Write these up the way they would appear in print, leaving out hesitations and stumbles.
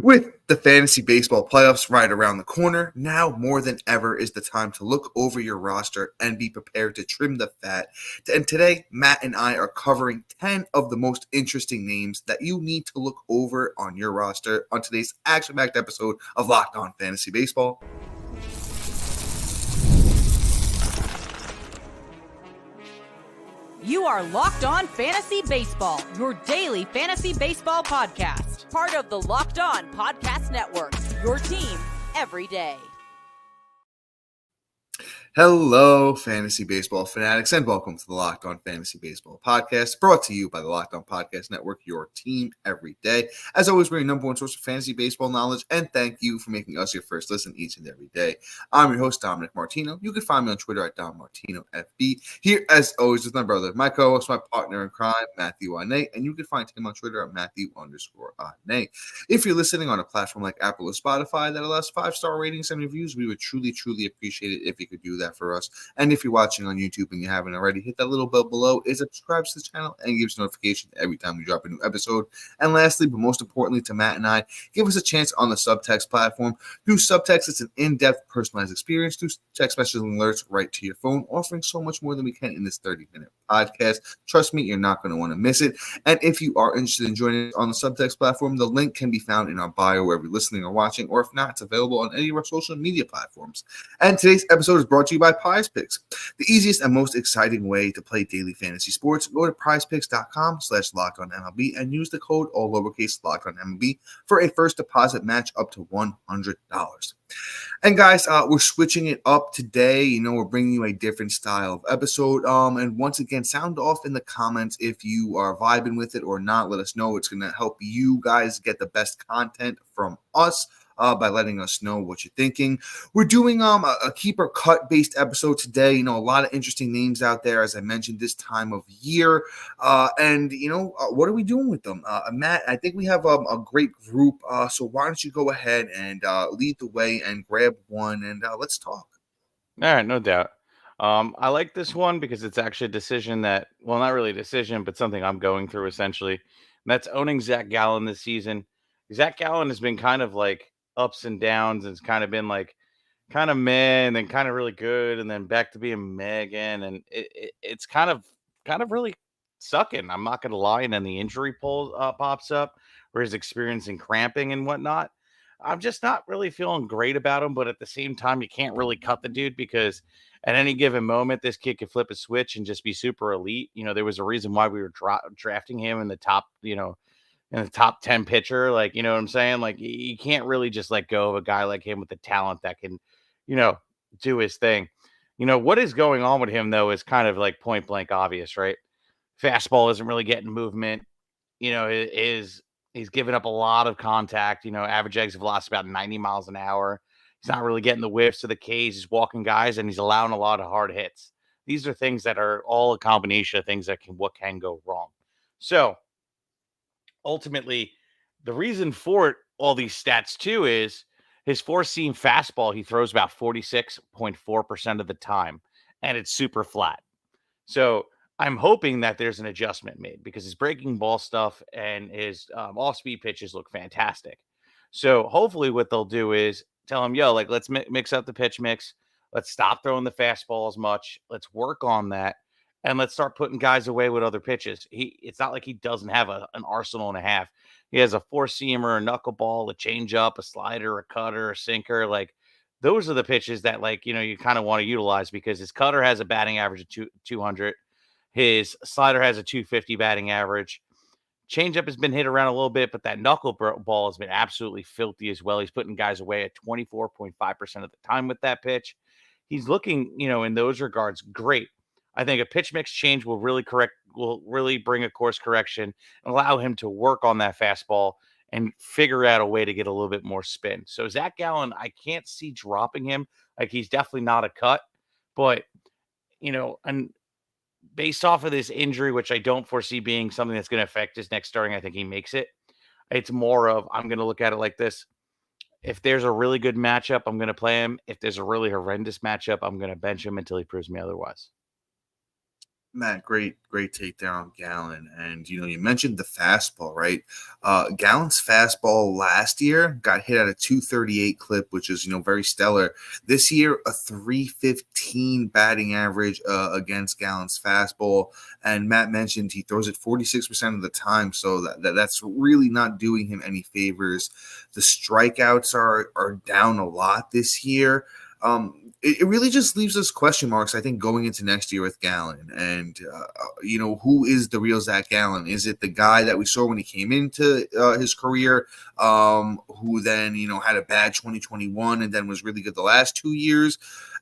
With the fantasy baseball playoffs right around the corner, now more than ever is the time to look over your roster and be prepared to trim the fat. And today, Matt and I are covering 10 of the most interesting names that you need to look over on your roster on today's action-packed episode of Locked On Fantasy Baseball. You are Locked On Fantasy Baseball, your daily fantasy baseball podcast. Part of the Locked On Podcast Network, your team every day. Hello, fantasy baseball fanatics, and welcome to the Locked On Fantasy Baseball podcast, brought to you by the Locked On Podcast Network, your team every day. As always, we're your number one source of fantasy baseball knowledge, and thank you for making us your first listen each and every day. I'm your host, Dominic Martino. You can find me on Twitter at DomMartinoFB. Here, as always, with my brother, my co-host, my partner in crime, Matthew Ane, and you can find him on Twitter at Matthew_Ane. If you're listening on a platform like Apple or Spotify that allows 5-star ratings and reviews, we would truly appreciate it if you could do that for us. And if you're watching on YouTube and you haven't already, hit that little bell below. It subscribes to the channel and gives notification every time we drop a new episode. And lastly, but most importantly to Matt and I, give us a chance on the Subtext platform. Through Subtext, it's an in-depth, personalized experience through text messages and alerts right to your phone, offering so much more than we can in this 30-minute podcast. Trust me, you're not going to want to miss it. And if you are interested in joining us on the Subtext platform, the link can be found in our bio wherever you're listening or watching, or if not, it's available on any of our social media platforms. And today's episode is brought to you by Prize Picks, the easiest and most exciting way to play daily fantasy sports. Go to prizepicks.com/LockedOnMLB and use the code all lowercase LockedOnMLB for a first deposit match up to $100. And guys, we're switching it up today. You know, we're bringing you a different style of episode. And once again, sound off in the comments if you are vibing with it or not. Let us know. It's going to help you guys get the best content from us. By letting us know what you're thinking. We're doing a keeper cut based episode today. You know, a lot of interesting names out there, as I mentioned, this time of year. And what are we doing with them? Matt, I think we have a great group. So why don't you go ahead and lead the way and grab one and let's talk. All right, no doubt. I like this one because it's actually a decision that, well, not really a decision, but something I'm going through essentially. And that's owning Zac Gallen this season. Zac Gallen has been kind of like ups and downs, and it's kind of been like kind of meh, and then kind of really good, and then back to being meh again. And it's kind of really sucking. I'm not going to lie. And then the injury pops up where he's experiencing cramping and whatnot. I'm just not really feeling great about him, but at the same time, you can't really cut the dude because at any given moment, this kid could flip a switch and just be super elite. You know, there was a reason why we were drafting him in the top, in the top 10 pitcher. Like, you know what I'm saying? Like, you can't really just let go of a guy like him with the talent that can, you know, do his thing. You know, what is going on with him, though, is kind of like point blank obvious, right? Fastball isn't really getting movement. You know, he's given up a lot of contact. You know, average exit velocity about 90 miles an hour. He's not really getting the whiffs to the Ks. He's walking guys, and he's allowing a lot of hard hits. These are things that are all a combination of things that can go wrong. So ultimately, the reason for all these stats too is his four-seam fastball. He throws about 46.4% of the time, and it's super flat. So I'm hoping that there's an adjustment made because his breaking ball stuff and his off-speed pitches look fantastic. So hopefully what they'll do is tell him, yo, like, let's mix up the pitch mix. Let's stop throwing the fastball as much. Let's work on that. And let's start putting guys away with other pitches. It's not like he doesn't have an arsenal and a half. He has a four-seamer, a knuckleball, a changeup, a slider, a cutter, a sinker. Like, those are the pitches that, like, you kind of want to utilize because his cutter has a batting average of 200. His slider has a 250 batting average. Changeup has been hit around a little bit, but that knuckleball has been absolutely filthy as well. He's putting guys away at 24.5% of the time with that pitch. He's looking, in those regards, great. I think a pitch mix change will really bring a course correction and allow him to work on that fastball and figure out a way to get a little bit more spin. So Zac Gallen, I can't see dropping him. Like, he's definitely not a cut, but and based off of this injury, which I don't foresee being something that's going to affect his next starting, I think he makes it. It's more of, I'm going to look at it like this. If there's a really good matchup, I'm going to play him. If there's a really horrendous matchup, I'm going to bench him until he proves me otherwise. Matt, great take there on Gallen. And you mentioned the fastball, right? Gallen's fastball last year got hit at a 238 clip, which is very stellar. This year, a 315 batting average against Gallen's fastball. And Matt mentioned he throws it 46% of the time, so that's really not doing him any favors. The strikeouts are down a lot this year. It really just leaves us question marks, I think, going into next year with Gallen. And, who is the real Zac Gallen? Is it the guy that we saw when he came into his career, who then, had a bad 2021 and then was really good the last 2 years?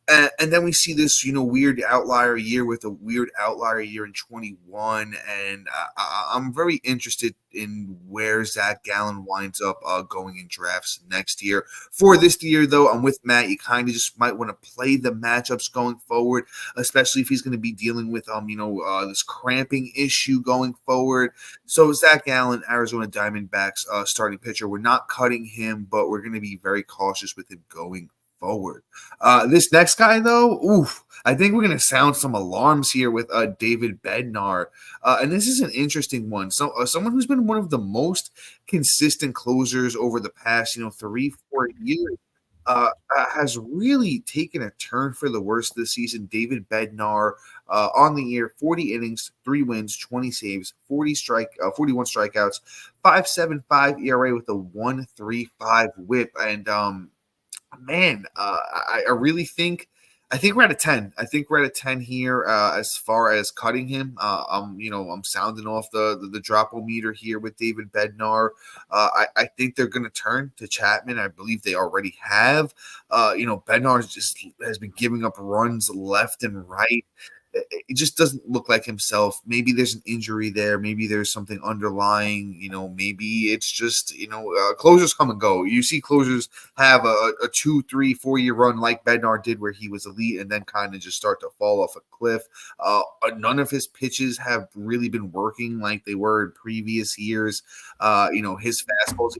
And then we see this, weird outlier year with a weird outlier year in 21. And I'm very interested in where Zac Gallen winds up going in drafts next year. For this year, though, I'm with Matt. You kind of just might want to play the matchups going forward, especially if he's going to be dealing with, this cramping issue going forward. So Zac Gallen, Arizona Diamondbacks starting pitcher. We're not cutting him, but we're going to be very cautious with him going forward. This next guy, though, I think we're going to sound some alarms here with David Bednar. And this is an interesting one. So someone who's been one of the most consistent closers over the past, 3-4 years. Has really taken a turn for the worse this season. David Bednar on the year, 40 innings, 3 wins, 20 saves, 41 strikeouts, 5.75 ERA with a 1.35 WHIP. And man, I really think we're at a 10. I think we're at a 10 here as far as cutting him. I'm sounding off the drop-o-meter here with David Bednar. I think they're going to turn to Chapman. I believe they already have. Bednar just has been giving up runs left and right. It just doesn't look like himself. Maybe there's an injury there. Maybe there's something underlying. Maybe it's just, closers come and go. You see closers have a 2, 3, 4 year run like Bednar did where he was elite and then kind of just start to fall off a cliff. None of his pitches have really been working like they were in previous years. His fastballs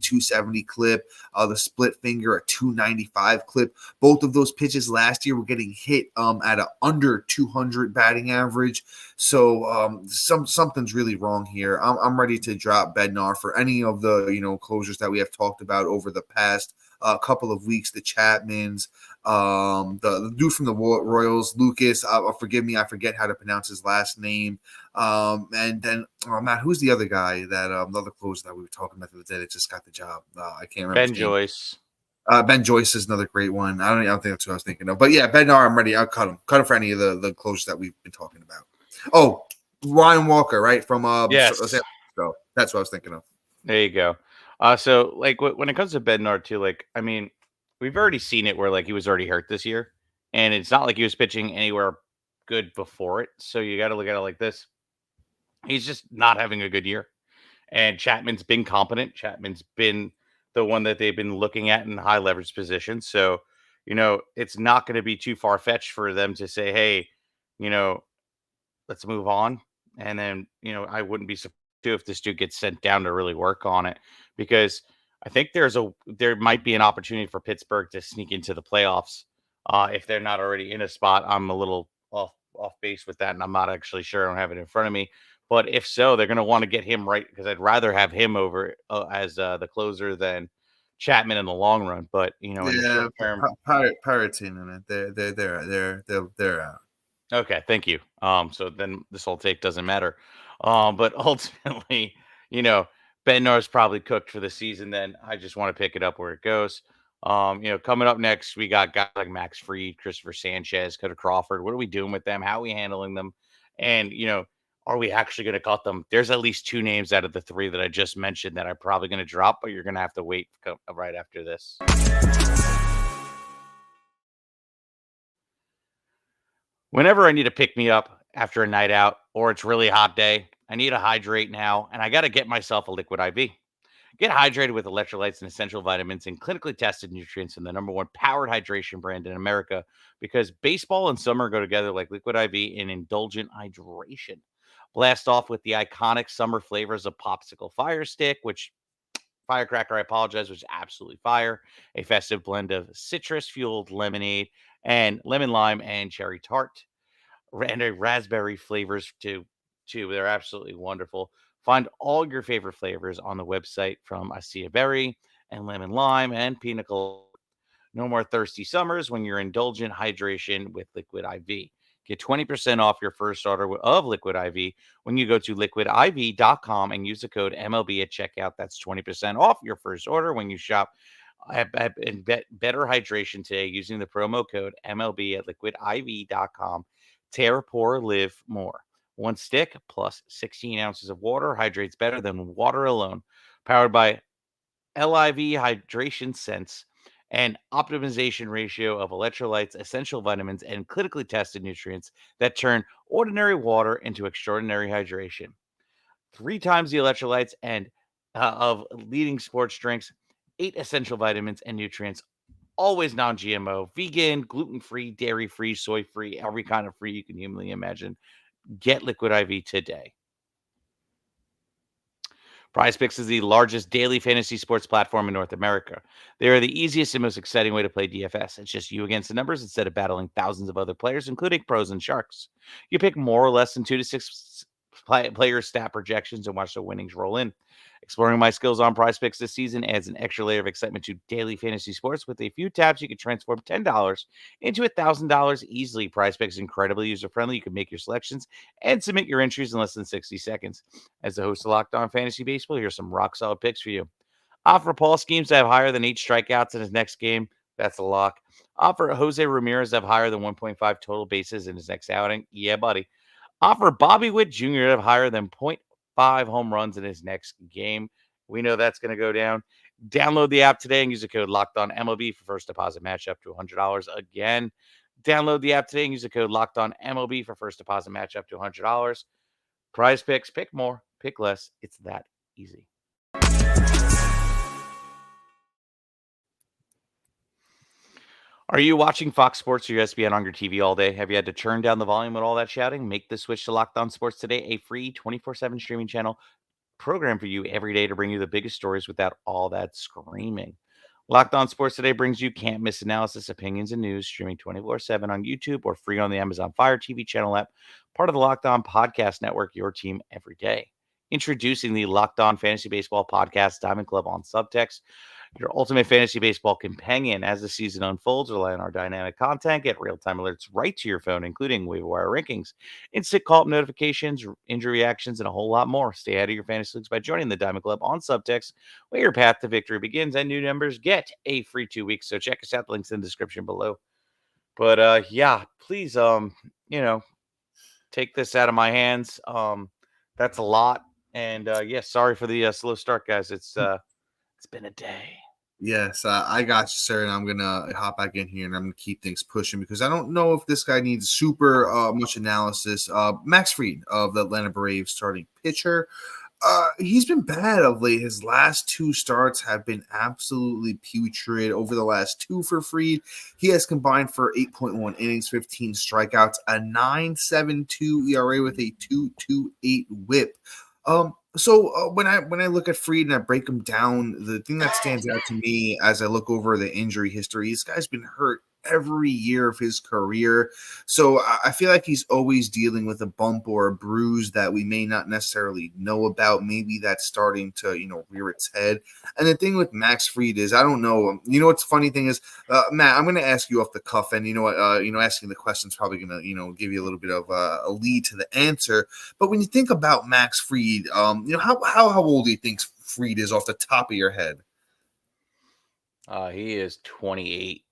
270 clip, the split finger a 295 clip. Both of those pitches last year were getting hit at a under 200 batting average. So something's really wrong here. I'm ready to drop Bednar for any of the closers that we have talked about over the past couple of weeks. The Chapmans, the dude from the Royals, Lucas. Forgive me, I forget how to pronounce his last name. And then Matt, who's the other guy that the other closer that we were talking about the other day that just got the job? I can't remember. Ben Joyce. Ben Joyce is another great one. I don't think that's what I was thinking of. But yeah, Bednar, I'm ready. I'll cut him. Cut him for any of the closers that we've been talking about. Oh, Ryan Walker, right? From Yes. San Francisco. That's what I was thinking of. There you go. So like when it comes to Bednar too, I mean, we've already seen it where he was already hurt this year, and it's not like he was pitching anywhere good before it. So you got to look at it like this: he's just not having a good year. And Chapman's been competent. Chapman's been the one that they've been looking at in high leverage positions. So it's not going to be too far fetched for them to say, hey, you know, let's move on. And then, I wouldn't be surprised too if this dude gets sent down to really work on it, because I think there might be an opportunity for Pittsburgh to sneak into the playoffs if they're not already in a spot. I'm a little off base with that, and I'm not actually sure. I don't have it in front of me, but if so, they're going to want to get him right, because I'd rather have him over as the closer than Chapman in the long run. But in the short term, Pirates in it. They're out. Okay, thank you. So then this whole take doesn't matter. But ultimately, Bednar's probably cooked for the season. Then I just want to pick it up where it goes. Coming up next, we got guys like Max Fried, Christopher Sanchez, Cutter Crawford. What are we doing with them? How are we handling them? And are we actually going to cut them? There's at least 2 names out of the 3 that I just mentioned that I'm probably going to drop, but you're going to have to wait right after this. Whenever I need to pick me up after a night out or it's really hot day, I need to hydrate now, and I got to get myself a liquid IV. Get hydrated with electrolytes and essential vitamins and clinically tested nutrients from the #1 powered hydration brand in America, because baseball and summer go together like liquid IV and indulgent hydration. Blast off with the iconic summer flavors of Popsicle Fire Stick, which Firecracker, I apologize, was absolutely fire. A festive blend of citrus fueled lemonade and lemon lime and cherry tart. and raspberry flavors too. They're absolutely wonderful. Find all your favorite flavors on the website from Acia berry and lemon lime and pina colada. No more thirsty summers when you're indulgent hydration with Liquid IV. Get 20% off your first order of Liquid IV when you go to liquidiv.com and use the code MLB at checkout. That's 20% off your first order when you shop and better hydration today using the promo code MLB at liquidiv.com. Tear, pour, live more. One stick plus 16 ounces of water hydrates better than water alone. Powered by LIV Hydration Sense and optimization ratio of electrolytes, essential vitamins, and clinically tested nutrients that turn ordinary water into extraordinary hydration. Three times the electrolytes and of leading sports drinks, eight essential vitamins and nutrients, always non-GMO, vegan, gluten-free, dairy-free, soy-free, every kind of free you can humanly imagine. Get Liquid IV today. PrizePicks is the largest daily fantasy sports platform in North America. They are the easiest and most exciting way to play DFS. It's just you against the numbers instead of battling thousands of other players, including pros and sharks. You pick more or less than 2 to 6 player stat projections and watch the winnings roll in. Exploring my skills on PrizePicks this season adds an extra layer of excitement to daily fantasy sports. With a few taps, you can transform $10 into $1,000 easily. PrizePicks is incredibly user-friendly. You can make your selections and submit your entries in less than 60 seconds. As the host of Locked On Fantasy Baseball, here's some rock solid picks for you. Offer Paul Schemes to have higher than 8 strikeouts in his next game. That's a lock. Offer Jose Ramirez to have higher than 1.5 total bases in his next outing. Yeah, buddy. Offer Bobby Witt Jr. to have higher than 0.5 home runs in his next game. We know that's going to go down. Download the app today and use the code Locked On MLB for first deposit match up to $100. Again, download the app today and use the code Locked On MLB for first deposit match up to $100. PrizePicks, pick more, pick less. It's that easy. Are you watching Fox Sports or ESPN on your TV all day? Have you had to turn down the volume with all that shouting? Make the switch to Locked On Sports today, a free 24/7 streaming channel program for you every day to bring you the biggest stories without all that screaming. Locked On Sports Today brings you can't miss analysis, opinions, and news streaming 24/7 on YouTube or free on the Amazon Fire TV channel app, part of the Locked On Podcast Network, your team every day. Introducing the Locked On Fantasy Baseball Podcast Diamond Club on Subtext, your ultimate fantasy baseball companion as the season unfolds. Rely on our dynamic content. Get real-time alerts right to your phone, including waiver wire rankings, instant call-up notifications, injury reactions, and a whole lot more. Stay ahead of your fantasy leagues by joining the Diamond Club on Subtext, where your path to victory begins, and new members get a free 2 weeks. So check us out. The links in the description below. But yeah, please, take this out of my hands. That's a lot. And yeah, sorry for the slow start, guys. It's been a day. Yes, I got you, sir, and I'm gonna hop back in here and I'm gonna keep things pushing because I don't know if this guy needs super much analysis. Max Fried of the Atlanta Braves, starting pitcher. He's been bad of late. His last 2 starts have been absolutely putrid. Over the last 2 for Fried, he has combined for 8.1 innings, 15 strikeouts, a 9.72 ERA with a 2.28 WHIP. So when I look at Fried and I break him down, the thing that stands out to me as I look over the injury history, this guy's been hurt every year of his career. So I feel like he's always dealing with a bump or a bruise that we may not necessarily know about. Maybe that's starting to, rear its head. And the thing with Max Fried is, I don't know. What's the funny thing is, Matt, I'm going to ask you off the cuff, and asking the question is probably going to, give you a little bit of a lead to the answer. But when you think about Max Fried, how old do you think Fried is off the top of your head? He is 28.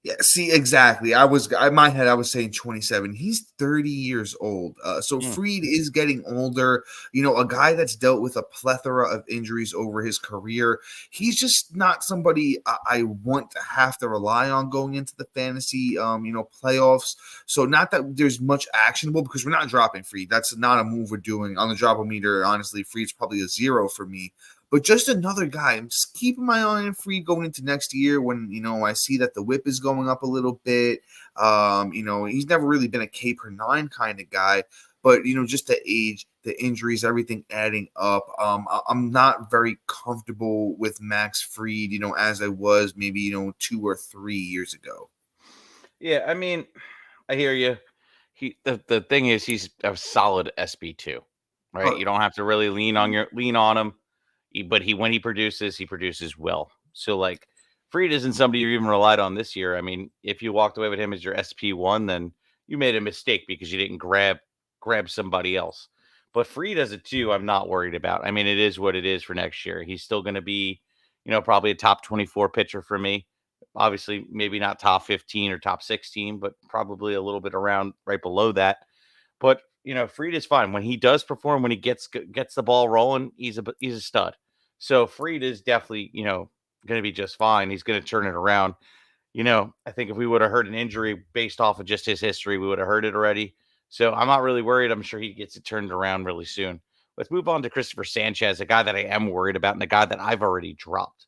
Yeah, see, exactly. In my head, I was saying 27. He's 30 years old. So Fried is getting older. A guy that's dealt with a plethora of injuries over his career. He's just not somebody I want to have to rely on going into the fantasy, playoffs. So not that there's much actionable because we're not dropping Fried. That's not a move we're doing on the drop meter. Honestly, Fried's probably a 0 for me. But just another guy. I'm just keeping my eye on Fried going into next year when, I see that the whip is going up a little bit. He's never really been a K per 9 kind of guy. But, just the age, the injuries, everything adding up. I'm not very comfortable with Max Fried, as I was maybe, 2 or 3 years ago. Yeah, I mean, I hear you. The thing is he's a solid SB2, right? Oh, You don't have to really lean on him. But when he produces well. So like Freed isn't somebody you even relied on this year. I mean, if you walked away with him as your SP1, then you made a mistake because you didn't grab somebody else. But Freed as a 2, I'm not worried about. I mean, it is what it is for next year. He's still going to be, probably a top 24 pitcher for me. Obviously, maybe not top 15 or top 16, but probably a little bit around right below that. But Freed is fine when he does perform. When he gets the ball rolling, he's a stud. So Freed is definitely going to be just fine. He's going to turn it around. I think if we would have heard an injury based off of just his history, we would have heard it already. So I'm not really worried. I'm sure he gets it turned around really soon. Let's move on to Christopher Sanchez, a guy that I am worried about and a guy that I've already dropped.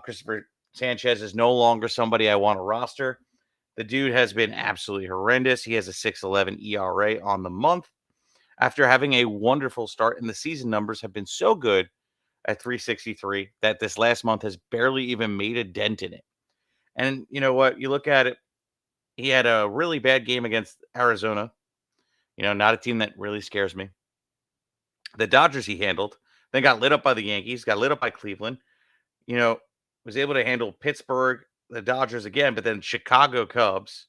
Christopher Sanchez is no longer somebody I want to roster. The dude has been absolutely horrendous. He has a 6.11 ERA on the month after having a wonderful start, and the season numbers have been so good at 363 that this last month has barely even made a dent in it. And you know what? You look at it, he had a really bad game against Arizona, not a team that really scares me. The Dodgers he handled, then got lit up by the Yankees, got lit up by Cleveland, you know, was able to handle Pittsburgh, the Dodgers again, but then Chicago Cubs.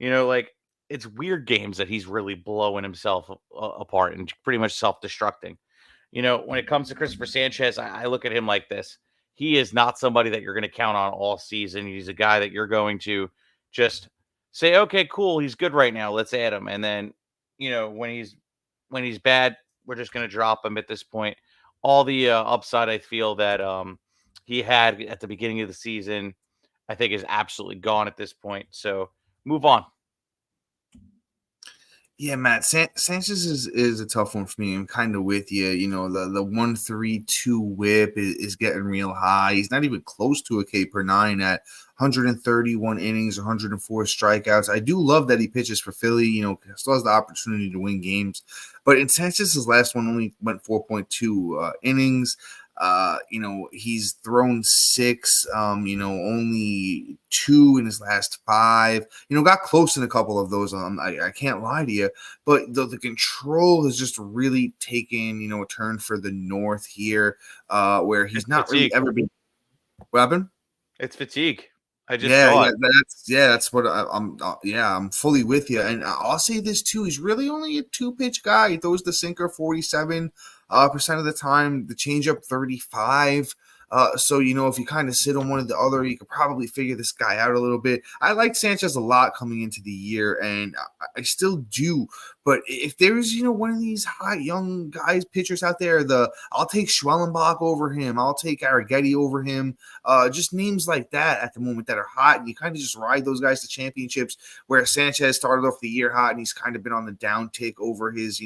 Like it's weird games that he's really blowing himself apart and pretty much self-destructing. When it comes to Christopher Sanchez, I look at him like this. He is not somebody that you're going to count on all season. He's a guy that you're going to just say, okay, cool, he's good right now. Let's add him. And then, when he's bad, we're just going to drop him at this point. All the upside I feel that he had at the beginning of the season, I think is absolutely gone at this point. So move on. yeah, Matt. Sanchez is a tough one for me. I'm kind of with you. The 1.32 WHIP is getting real high. He's not even close to a K per nine at 131 innings, 104 strikeouts. I do love that he pitches for Philly. Still has the opportunity to win games. But in Sanchez's last one only went 4.2 innings. He's thrown 6, only 2 in his last 5, got close in a couple of those. I can't lie to you, but the control has just really taken, a turn for the north here, where he's not really ever been. What happened? It's fatigue. I just saw it. That's what I'm fully with you. And I'll say this too. He's really only a 2-pitch guy. He throws the sinker 47% of the time, the changeup 35. So if you kind of sit on one or the other, you could probably figure this guy out a little bit. I like Sanchez a lot coming into the year, and I still do. But if there's one of these hot young guys pitchers out there, I'll take Schwellenbach over him. I'll take Arrighetti over him. Just names like that at the moment that are hot, and you kind of just ride those guys to championships. Where Sanchez started off the year hot, and he's kind of been on the downtick over his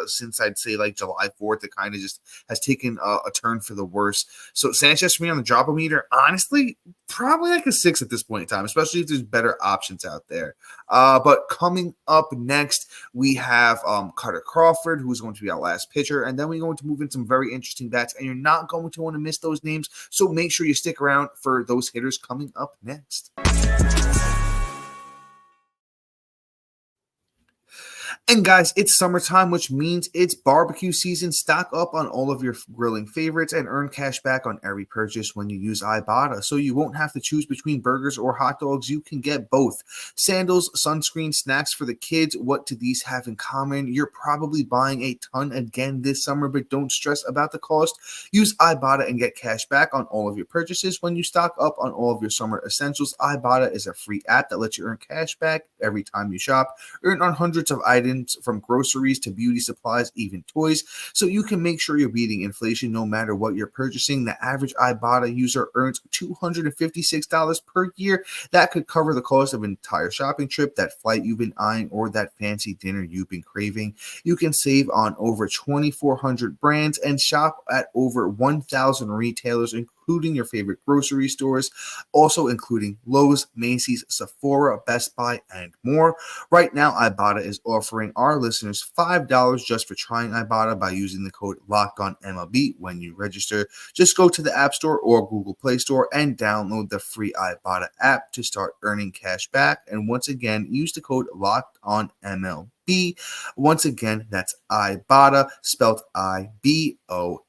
since I'd say like July 4th. It kind of just has taken a turn for the worse. So Sanchez for me on the drop-o-meter, honestly, probably like a 6 at this point in time, especially if there's better options out there. But coming up next, we have Carter Crawford, who's going to be our last pitcher, and then we're going to move in some very interesting bats, and you're not going to want to miss those names, so make sure you stick around for those hitters coming up next. And guys, it's summertime, which means it's barbecue season. Stock up on all of your grilling favorites and earn cash back on every purchase when you use Ibotta. So you won't have to choose between burgers or hot dogs. You can get both. Sandals, sunscreen, snacks for the kids. What do these have in common? You're probably buying a ton again this summer, but don't stress about the cost. Use Ibotta and get cash back on all of your purchases when you stock up on all of your summer essentials. Ibotta is a free app that lets you earn cash back every time you shop. Earn on hundreds of items from groceries to beauty supplies, even toys, so you can make sure you're beating inflation no matter what you're purchasing. The average Ibotta user earns $256 per year. That could cover the cost of an entire shopping trip, that flight you've been eyeing, or that fancy dinner you've been craving. You can save on over 2,400 brands and shop at over 1,000 retailers, including your favorite grocery stores, also including Lowe's, Macy's, Sephora, Best Buy, and more. Right now, Ibotta is offering our listeners $5 just for trying Ibotta by using the code LOCKEDONMLB when you register. Just go to the App Store or Google Play Store and download the free Ibotta app to start earning cash back. And once again, use the code LOCKEDONMLB. Once again, that's Ibotta, spelled IBOTTA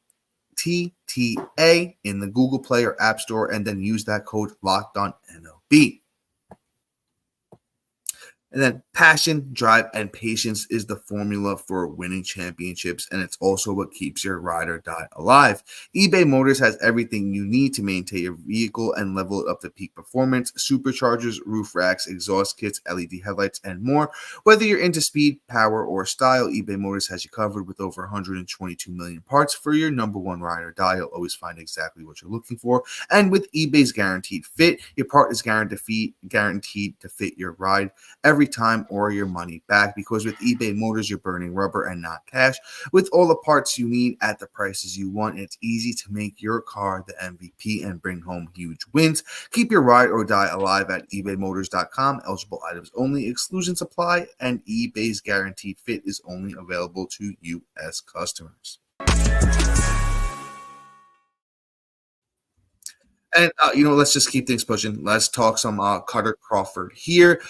in the Google Play or App Store, and then use that code LOCKEDONMLB. And then passion, drive, and patience is the formula for winning championships, and it's also what keeps your ride or die alive. eBay Motors has everything you need to maintain your vehicle and level it up to peak performance: superchargers, roof racks, exhaust kits, LED headlights, and more. Whether you're into speed, power, or style, eBay Motors has you covered with over 122 million parts. For your number one ride or die, you'll always find exactly what you're looking for. And with eBay's Guaranteed Fit, your part is guaranteed to fit your ride every time or your money back, because with eBay Motors, you're burning rubber and not cash. With all the parts you need at the prices you want, it's easy to make your car the MVP and bring home huge wins. Keep your ride or die alive at ebaymotors.com. Eligible items only. Exclusions apply, and eBay's Guaranteed Fit is only available to U.S. customers. And, let's just keep things pushing. Let's talk some Carter Crawford here.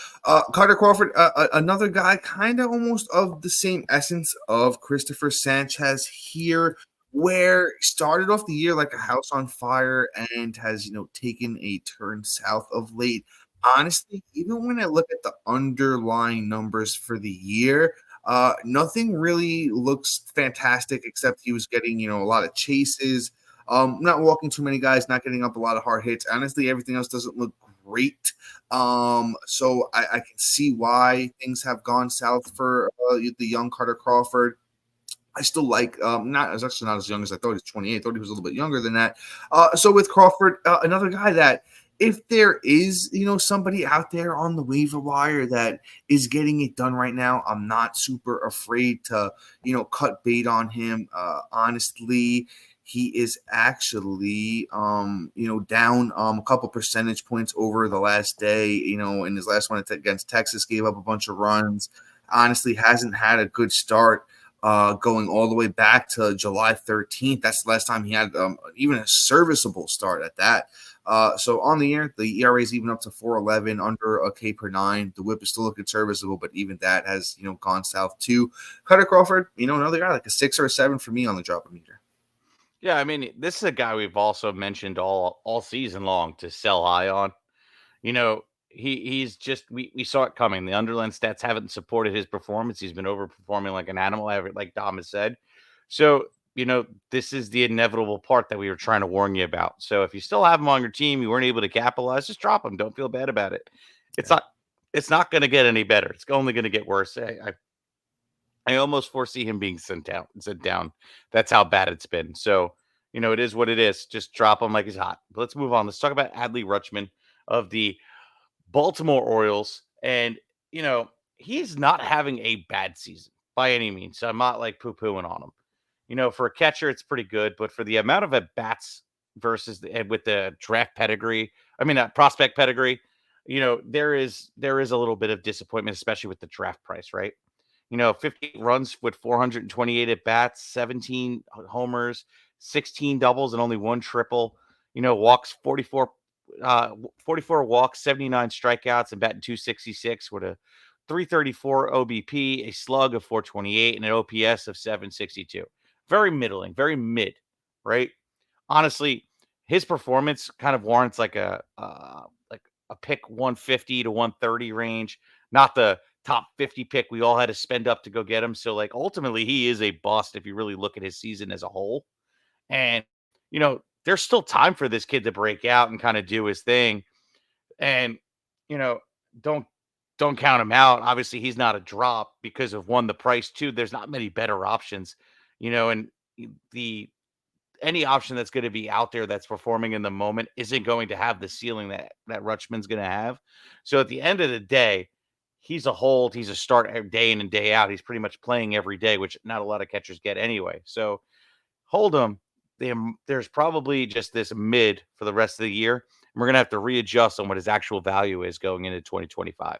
Carter Crawford, another guy kind of almost of the same essence of Christopher Sanchez here, where he started off the year like a house on fire and has, taken a turn south of late. Honestly, even when I look at the underlying numbers for the year, nothing really looks fantastic, except he was getting, a lot of chases. Not walking too many guys, not getting up a lot of hard hits. Honestly, everything else doesn't look great. So I can see why things have gone south for the young Carter Crawford. I still like not as actually not as young as I thought. He's 28. I thought he was a little bit younger than that. So with Crawford, another guy that if there is, somebody out there on the waiver wire that is getting it done right now, I'm not super afraid to, cut bait on him. Honestly, he is actually, down a couple percentage points over the last day. In his last one against Texas, gave up a bunch of runs. Honestly, hasn't had a good start. Going all the way back to July 13th. That's the last time he had even a serviceable start at that. So on the year, the ERA is even up to 4.11, under a K per 9. The whip is still looking serviceable, but even that has, gone south too. Carter Crawford, another guy like a 6 or a 7 for me on the dropper meter. Yeah, I mean, this is a guy we've also mentioned all season long to sell high on. He's just we saw it coming. The underlying stats haven't supported his performance. He's been overperforming like an animal, like Dom has said. So, this is the inevitable part that we were trying to warn you about. So if you still have him on your team, you weren't able to capitalize, just drop him. Don't feel bad about it. It's not going to get any better. It's only going to get worse. I almost foresee him being sent down. That's how bad it's been. So, it is what it is. Just drop him like he's hot. But let's move on. Let's talk about Adley Rutschman of the Baltimore Orioles. And, he's not having a bad season by any means. So I'm not like poo-pooing on him. For a catcher, it's pretty good. But for the amount of at-bats versus with the draft pedigree, prospect pedigree, there is a little bit of disappointment, especially with the draft price, right? 58 runs with 428 at bats, 17 homers, 16 doubles, and only one triple. Walks 44 walks, 79 strikeouts, and batting 266 with a 334 OBP, a slug of 428, and an OPS of 762. Very middling, very mid, right? Honestly, his performance kind of warrants like a pick 150 to 130 range, not the top 50 pick we all had to spend up to go get him. So ultimately he is a bust if you really look at his season as a whole. And there's still time for this kid to break out and kind of do his thing. And don't count him out. Obviously he's not a drop because of one, the price, two, there's not many better options, and the any option that's going to be out there that's performing in the moment isn't going to have the ceiling that Rutschman's going to have. So at the end of the day, he's a hold. He's a start day in and day out. He's pretty much playing every day, which not a lot of catchers get anyway. So hold him, there's probably just this mid for the rest of the year. And we're going to have to readjust on what his actual value is going into 2025.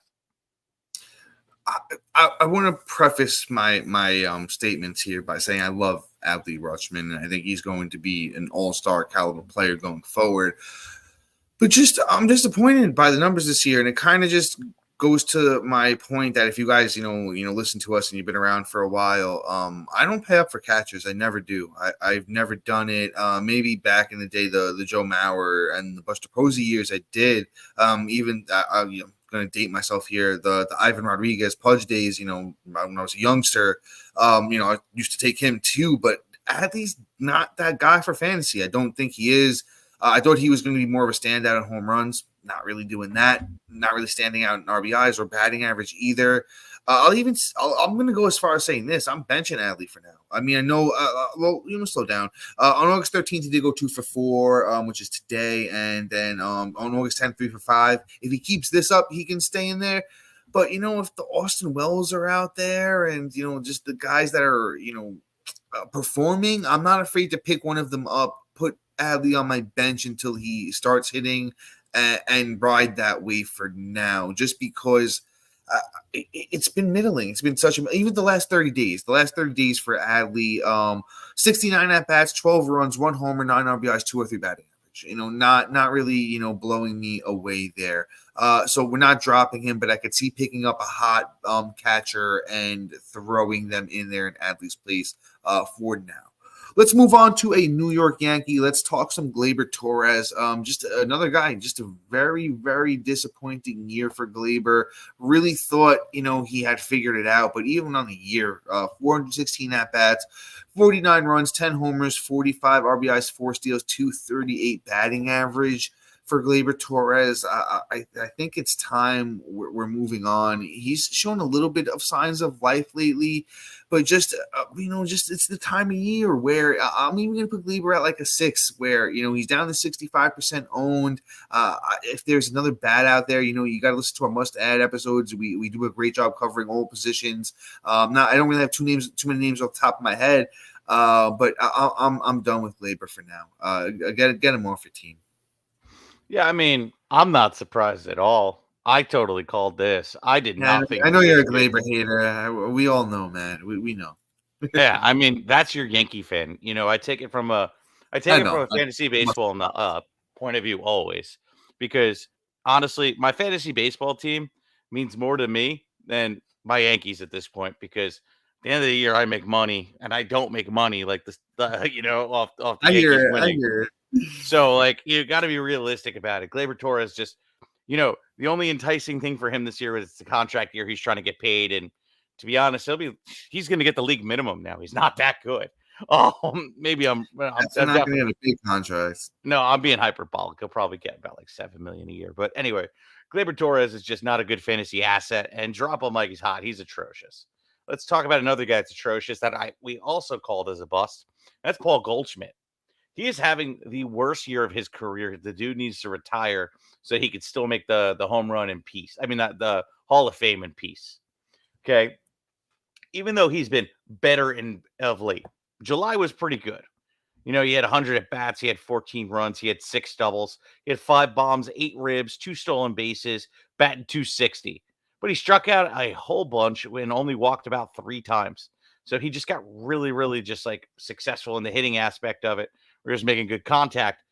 I want to preface my statements here by saying I love Adley Rutschman, and I think he's going to be an all-star caliber player going forward. But just I'm disappointed by the numbers this year, and it kind of just goes to my point that if you guys listen to us and you've been around for a while, I don't pay up for catchers. I never do. I've never done it. Maybe back in the day, the Joe Mauer and the Buster Posey years, I did. Even going to date myself here. The Ivan Rodriguez Pudge days, when I was a youngster, I used to take him too. But Adley's not that guy for fantasy. I don't think he is. I thought he was going to be more of a standout in home runs. Not really doing that. Not really standing out in RBIs or batting average either. I'm going to go as far as saying this. I'm benching Adley for now. I mean, I know. Slow down. On August 13th, he did go 2 for 4, which is today, and then on August 10th, 3 for 5. If he keeps this up, he can stay in there. But if the Austin Wells are out there, and just the guys that are performing, I'm not afraid to pick one of them up. Put Adley on my bench until he starts hitting and ride that wave for now, just because it's been middling. It's been even the last 30 days. The last 30 days for Adley, 69 at bats, 12 runs, 1 homer, 9 RBIs, 2 or 3 batting average. Not really blowing me away there. So we're not dropping him, but I could see picking up a hot catcher and throwing them in there in Adley's place for now. Let's move on to a New York Yankee. Let's talk some Gleyber Torres. Just another guy, just a very, very disappointing year for Gleyber. Really thought, he had figured it out. But even on the year, 416 at-bats, 49 runs, 10 homers, 45 RBIs, 4 steals, 238 batting average. For Gleyber Torres, I think it's time we're moving on. He's shown a little bit of signs of life lately, but just it's the time of year where I'm even going to put Gleyber at like a 6, where he's down to 65% owned. If there's another bat out there, you got to listen to our must-add episodes. We do a great job covering all positions. I don't really have too many names off the top of my head, but I'm done with Gleyber for now. Get him off your team. Yeah, I mean, I'm not surprised at all. I totally called this. I did not think. I know you're a Gleyber hater. We all know, man. We know. Yeah, I mean, that's your Yankee fan. I take it from a fantasy baseball point of view always, because honestly, my fantasy baseball team means more to me than my Yankees at this point, because at the end of the year I make money, and I don't make money like this, off the Yankees winning. I hear it. So, you got to be realistic about it. Gleyber Torres just, the only enticing thing for him this year is the contract year. He's trying to get paid, and to be honest, he's going to get the league minimum now. He's not that good. Maybe I'm not going to get a big contract. No, I'm being hyperbolic. He'll probably get about $7 million a year. But anyway, Gleyber Torres is just not a good fantasy asset, and drop him like he's hot. He's atrocious. Let's talk about another guy that's atrocious that we also called as a bust. That's Paul Goldschmidt. He is having the worst year of his career. The dude needs to retire so he could still make the home run in peace. I mean, the Hall of Fame in peace. Okay. Even though he's been better of late, July was pretty good. He had 100 at bats. He had 14 runs. He had 6 doubles. He had 5 bombs, 8 ribs, 2 stolen bases, batting .260. But he struck out a whole bunch and only walked about 3 times. So he just got really, really just successful in the hitting aspect of it. We're just making good contact,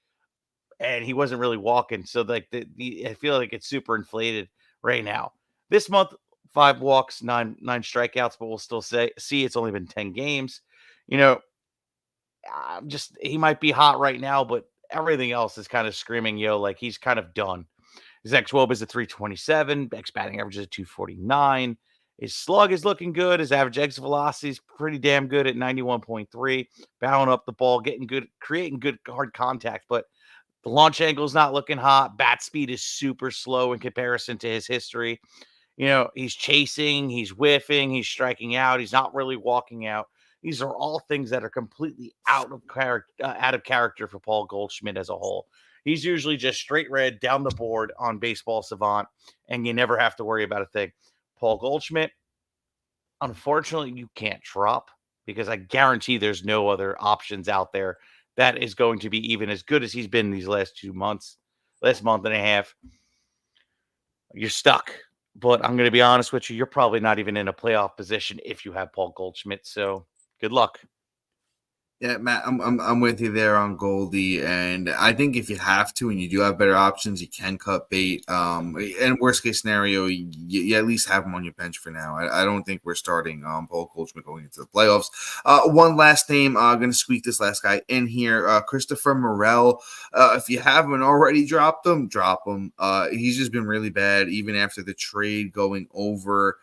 and he wasn't really walking. So I feel like it's super inflated right now. This month, 5 walks, 9 strikeouts, but we'll still see it's only been 10 games. He might be hot right now, but everything else is kind of screaming, he's kind of done. His xWOB is at 327, x batting average is at 249. His slug is looking good. His average exit velocity is pretty damn good at 91.3. Bowing up the ball, creating good hard contact, but the launch angle is not looking hot. Bat speed is super slow in comparison to his history. He's chasing, he's whiffing, he's striking out. He's not really walking out. These are all things that are completely out of character for Paul Goldschmidt as a whole. He's usually just straight red down the board on Baseball Savant, and you never have to worry about a thing. Paul Goldschmidt, unfortunately, you can't drop, because I guarantee there's no other options out there that is going to be even as good as he's been these last 2 months, last month and a half, you're stuck. But I'm going to be honest with you, you're probably not even in a playoff position if you have Paul Goldschmidt. So good luck. Yeah, Matt, I'm with you there on Goldie, and I think if you have to and you do have better options, you can cut bait. And worst case scenario, you at least have him on your bench for now. I don't think we're starting Paul Goldschmidt going into the playoffs. One last name, going to squeak this last guy in here, Christopher Morel. If you haven't already dropped him, drop him. He's just been really bad, even after the trade going over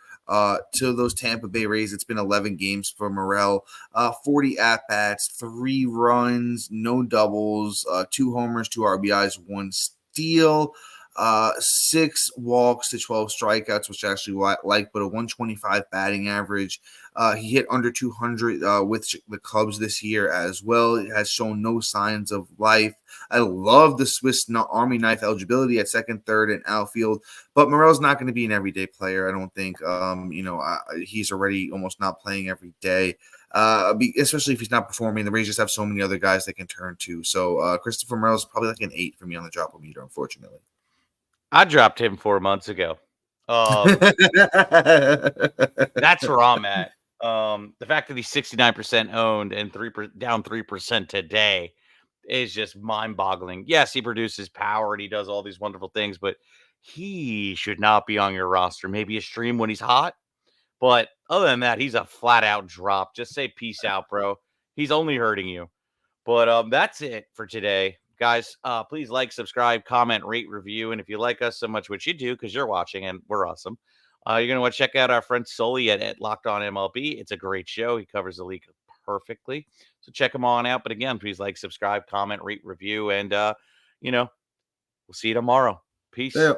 to those Tampa Bay Rays. It's been 11 games for Morel. 40 at-bats, 3 runs, no doubles, 2 homers, 2 RBIs, 1 steal, 6 walks to 12 strikeouts, which I actually like, but a 125 batting average. He hit under 200 with the Cubs this year as well. It has shown no signs of life. I love the Swiss Army knife eligibility at second, third, and outfield, but Morel's not going to be an everyday player. I don't think. He's already almost not playing every day. Especially if he's not performing. The Rays just have so many other guys they can turn to. So Christopher Morel is probably like an 8 for me on the drop meter, unfortunately. I dropped him 4 months ago. That's where I'm at. The fact that he's 69% owned and down 3% today is just mind-boggling. Yes, he produces power and he does all these wonderful things, but he should not be on your roster. Maybe a stream when he's hot, but other than that, he's a flat-out drop. Just say peace out, bro. He's only hurting you. But that's it for today. Guys, please like, subscribe, comment, rate, review. And if you like us so much, which you do because you're watching and we're awesome, you're going to want to check out our friend Sully at Locked On MLB. It's a great show. He covers the league perfectly. So check him on out. But again, please like, subscribe, comment, rate, review. And, we'll see you tomorrow. Peace. Yeah.